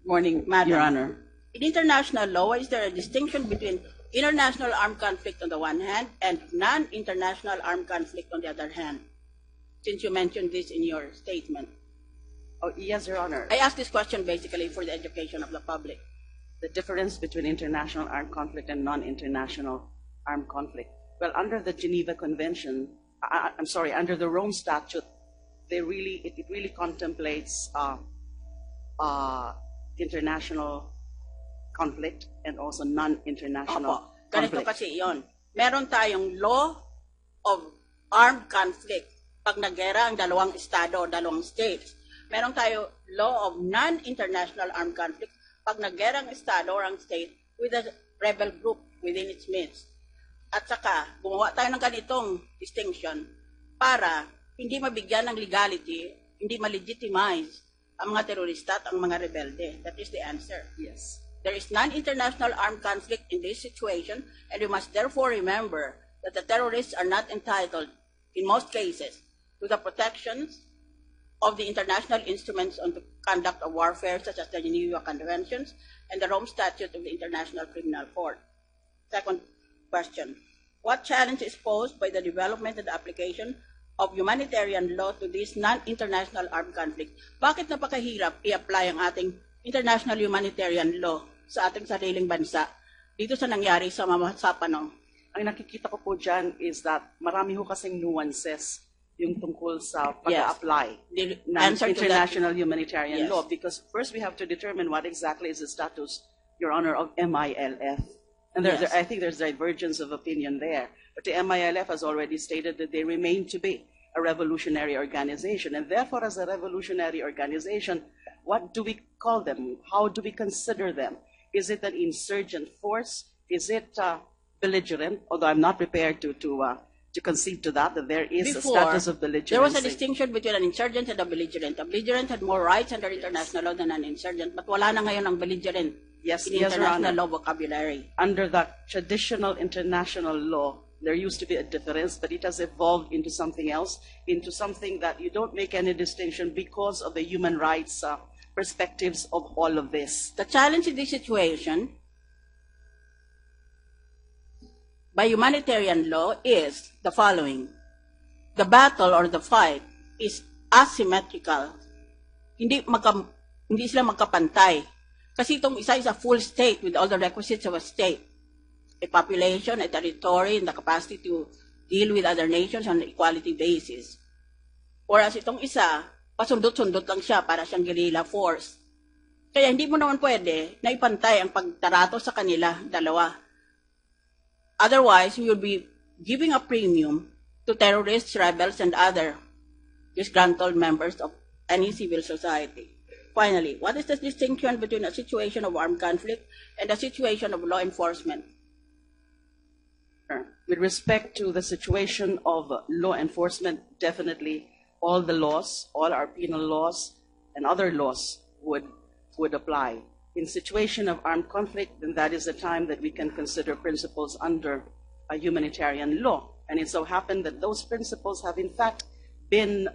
Morning, Madam. Your Honor. In international law, is there a distinction between international armed conflict on the one hand and non-international armed conflict on the other hand? Since you mentioned this in your statement. Oh, yes, Your Honor. I ask this question basically for the education of the public. The difference between international armed conflict and non-international armed conflict. Well, under the Geneva Convention, under the Rome Statute, it really contemplates international conflict and also non-international Ganito conflict. kasi yon. Meron tayong law of armed conflict pag naggera ang dalawang estado, dalawang states. Meron tayo law of non-international armed conflict pag naggera ang estado or ang state with a rebel group within its midst. At saka, gumawa tayo ng ganitong distinction para hindi mabigyan ng legality, hindi ma-legitimize ang mga terorista at ang mga rebelde. That is the answer. Yes. There is non-international armed conflict in this situation, and we must therefore remember that the terrorists are not entitled, in most cases, to the protections of the international instruments on the conduct of warfare, such as the Geneva Conventions and the Rome Statute of the International Criminal Court. Second question, what challenge is posed by the development and application of humanitarian law to this non-international armed conflict? Bakit napakahirap i-apply ang ating international humanitarian law sa ating sariling bansa dito sa nangyari sa Mamasapano? Ang nakikita ko po dyan is that marami ho kasing nuances yung tungkol sa pag-apply ng international humanitarian law, because first we have to determine what exactly is the status, Your Honor, of MILF. And I think there's divergence of opinion there. But the MILF has already stated that they remain to be a revolutionary organization. And therefore, as a revolutionary organization, what do we call them? How do we consider them? Is it an insurgent force? Is it belligerent? Although I'm not prepared to concede to that there is Before, a status of belligerency. There was a distinction between an insurgent and a belligerent. A belligerent had more rights under international law than an insurgent, but wala na ngayon ang belligerent in international law vocabulary. Under the traditional international law, there used to be a difference, but it has evolved into something else, into something that you don't make any distinction because of the human rights perspectives of all of this. The challenge in this situation by humanitarian law is the following. The battle or the fight is asymmetrical. Hindi sila magkapantay. Kasi itong isa is a full state with all the requisites of a state. A population, a territory, and the capacity to deal with other nations on an equality basis. Whereas itong isa, pasundot-sundot lang siya para siyang guerrilla force. Kaya hindi mo naman pwede na ipantay ang pagtarato sa kanila, dalawa. Otherwise, we will be giving a premium to terrorists, rebels, and other disgruntled members of any civil society. Finally, what is the distinction between a situation of armed conflict and a situation of law enforcement? With respect to the situation of law enforcement, definitely all the laws, all our penal laws and other laws would apply. In situation of armed conflict, then that is the time that we can consider principles under a humanitarian law. And it so happened that those principles have in fact been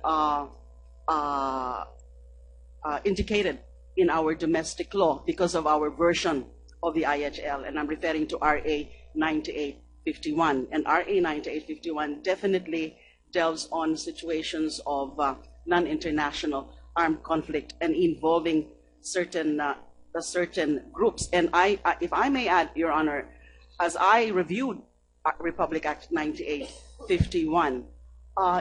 indicated in our domestic law because of our version of the IHL, and I'm referring to RA 9851. And RA 9851 definitely delves on situations of non-international armed conflict and involving certain groups. And if I may add, Your Honor, as I reviewed Republic Act 9851,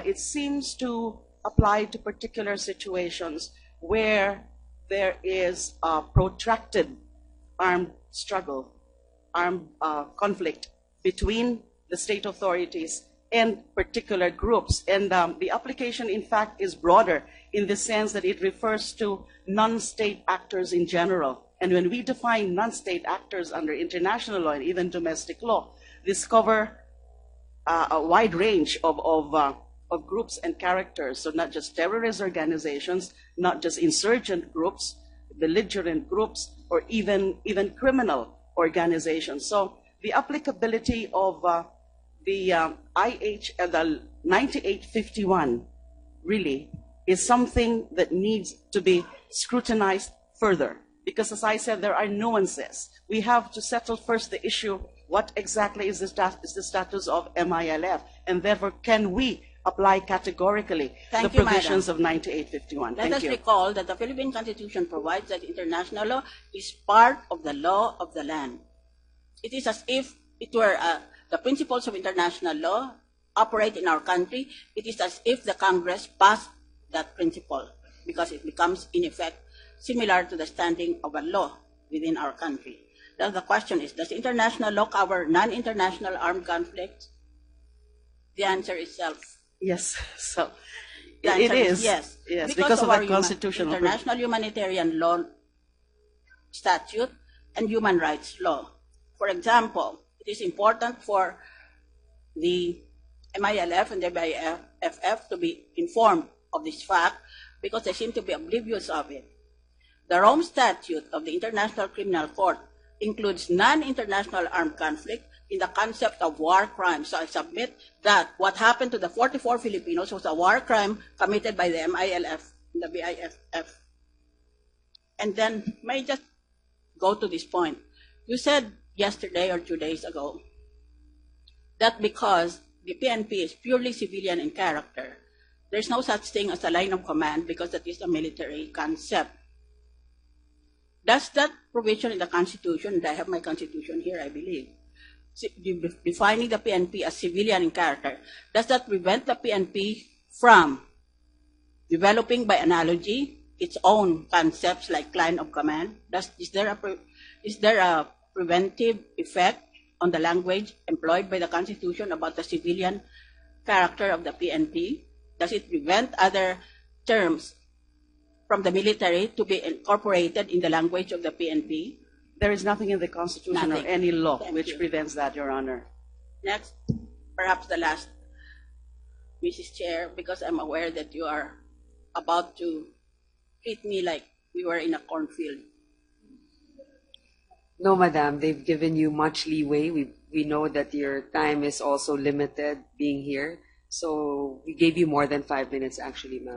it seems to apply to particular situations where there is a protracted armed struggle, armed conflict between the state authorities and particular groups. And the application, in fact, is broader in the sense that it refers to non-state actors in general. And when we define non-state actors under international law and even domestic law, this cover a wide range of groups and characters. So not just terrorist organizations, not just insurgent groups, belligerent groups, or even criminal organizations. So the applicability of the 9851 really is something that needs to be scrutinized further, because as I said, there are nuances. We have to settle first the issue, what exactly is the status of MILF, and therefore can we apply categorically the provisions of 9851. Let us recall that the Philippine Constitution provides that international law is part of the law of the land. It is as if it were the principles of international law operate in our country. It is as if the Congress passed that principle, because it becomes, in effect, similar to the standing of a law within our country. Now the question is, does international law cover non-international armed conflicts? The answer is self. Yes, so the answer it is. Yes, because of our constitutional international humanitarian law statute and human rights law. For example, it is important for the MILF and the BIFF to be informed of this fact because they seem to be oblivious of it. The Rome Statute of the International Criminal Court includes non-international armed conflict in the concept of war crimes. So I submit that what happened to the 44 Filipinos was a war crime committed by the MILF and the BIFF. And then, may I just go to this point? You said yesterday or 2 days ago that because the PNP is purely civilian in character, there's no such thing as a line of command because that is a military concept. Does that provision in the Constitution, and I have my Constitution here, I believe, defining the PNP as civilian in character, does that prevent the PNP from developing by analogy its own concepts like line of command? Is there a preventive effect on the language employed by the Constitution about the civilian character of the PNP? Does it prevent other terms from the military to be incorporated in the language of the PNP? There is nothing in the Constitution or any law which prevents that, Your Honor. Next, perhaps the last, Mrs. Chair, because I'm aware that you are about to treat me like we were in a cornfield. No, Madam, they've given you much leeway. We know that your time is also limited being here. So we gave you more than 5 minutes, actually, ma'am.